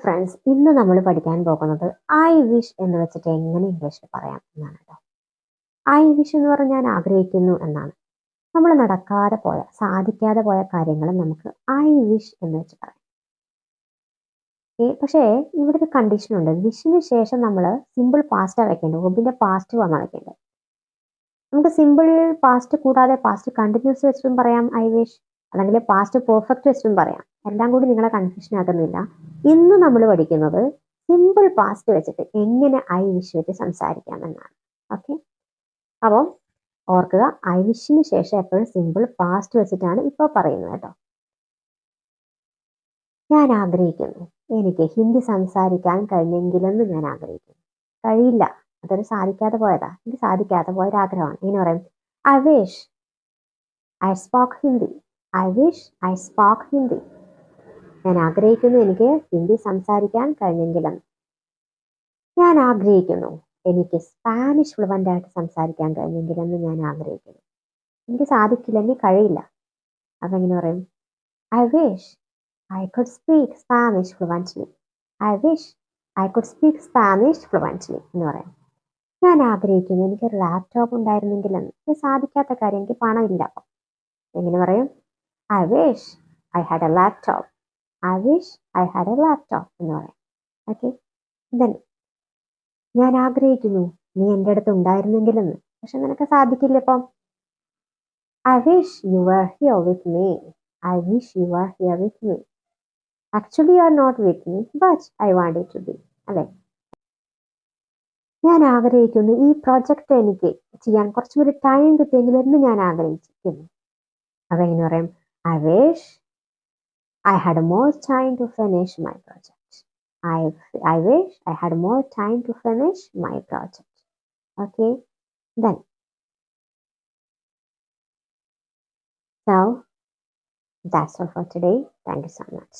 Friends, ഇന്ന് നമ്മൾ പഠിക്കാൻ പോകുന്നത് ഐ വിഷ് എന്ന് വെച്ചിട്ട് എങ്ങനെ ഇംഗ്ലീഷിൽ പറയാം എന്നാണ് കേട്ടോ. ഐ വിഷ് എന്ന് പറഞ്ഞാൽ ഞാൻ ആഗ്രഹിക്കുന്നു എന്നാണ്. നമ്മൾ നടക്കാതെ പോയ, സാധിക്കാതെ പോയ കാര്യങ്ങൾ നമുക്ക് ഐ വിഷ് എന്ന് വെച്ച് പറയാം. പക്ഷേ ഇവിടെ ഒരു കണ്ടീഷൻ ഉണ്ട്. വിഷിന് ശേഷം നമ്മൾ സിമ്പിൾ പാസ്റ്റാണ് വെക്കേണ്ടത്, ഒബിന്റെ പാസ്റ്റ് വന്നാണ് വെക്കേണ്ടത്. നമുക്ക് സിമ്പിൾ പാസ്റ്റ് കൂടാതെ പാസ്റ്റ് കണ്ടിന്യൂസ് വെച്ചിട്ടും പറയാം ഐ വിഷ്, അല്ലെങ്കിൽ പാസ്റ്റ് പെർഫെക്റ്റ് വെച്ചിട്ടും പറയാം. എല്ലാം കൂടി നിങ്ങളെ കൺഫ്യൂഷൻ ആക്കുന്നില്ല. ഇന്ന് നമ്മൾ പഠിക്കുന്നത് സിമ്പിൾ പാസ്റ്റ് വെച്ചിട്ട് എങ്ങനെ ഐ വിഷ് വെച്ച് സംസാരിക്കാം എന്നാണ്. ഓക്കെ, അപ്പോൾ ഓർക്കുക, ഐ വിഷിന് ശേഷം എപ്പോഴും സിമ്പിൾ പാസ്റ്റ് വെച്ചിട്ടാണ് ഇപ്പോൾ പറയുന്നത് കേട്ടോ. ഞാൻ ആഗ്രഹിക്കുന്നു, എനിക്ക് ഹിന്ദി സംസാരിക്കാൻ കഴിഞ്ഞെങ്കിലെന്ന് ഞാൻ ആഗ്രഹിക്കുന്നു. കഴിയില്ല, അതൊരു സാധിക്കാതെ പോയതാ, എനിക്ക് സാധിക്കാതെ പോയൊരാഗ്രഹമാണ്. ഇങ്ങനെ പറയും, I wish I spoke Hindi. I wish I spoke Hindi. ഞാൻ ആഗ്രഹിക്കുന്നു, എനിക്ക് ഹിന്ദി സംസാരിക്കാൻ കഴിഞ്ഞെങ്കിലെന്ന്. ഞാൻ ആഗ്രഹിക്കുന്നു, എനിക്ക് സ്പാനിഷ് ഫ്ലുവൻ്റ് ആയിട്ട് സംസാരിക്കാൻ കഴിഞ്ഞെങ്കിലെന്ന് ഞാൻ ആഗ്രഹിക്കുന്നു. എനിക്ക് സാധിക്കില്ല, എനിക്ക് കഴിയില്ല. അതെങ്ങനെ പറയും? I wish I could speak Spanish fluently. I wish I could speak Spanish fluently എന്ന് പറയാം. ഞാൻ ആഗ്രഹിക്കുന്നു, എനിക്കൊരു ലാപ്ടോപ്പ് ഉണ്ടായിരുന്നെങ്കിലെന്ന്. ഇത് സാധിക്കാത്ത കാര്യം, എനിക്ക് പണമില്ല. എങ്ങനെ പറയും? I wish I had A laptop. I wish I had A laptop എന്ന് പറയാം. ഓക്കെ, ദെൻ ഞാൻ ആഗ്രഹിക്കുന്നു, നീ എൻ്റെ അടുത്ത് ഉണ്ടായിരുന്നെങ്കിലെന്ന്. പക്ഷെ നിനക്ക് സാധിക്കില്ല. ഇപ്പം I wish you are here with me. I wish you are here with me. Actually you are not with me, but I want it to be. അല്ലേ? ഞാൻ ആഗ്രഹിക്കുന്നു, ഈ പ്രോജക്റ്റ് എനിക്ക് ചെയ്യാൻ കുറച്ചുകൂടി ടൈം കിട്ടിയെങ്കിലെന്ന് ഞാൻ ആഗ്രഹിച്ചിരിക്കുന്നു. അതെങ്ങനെ പറയും? I wish I had more time to finish my project. I wish I had more time to finish my project. Okay, then. So, that's all for today. Thank you so much.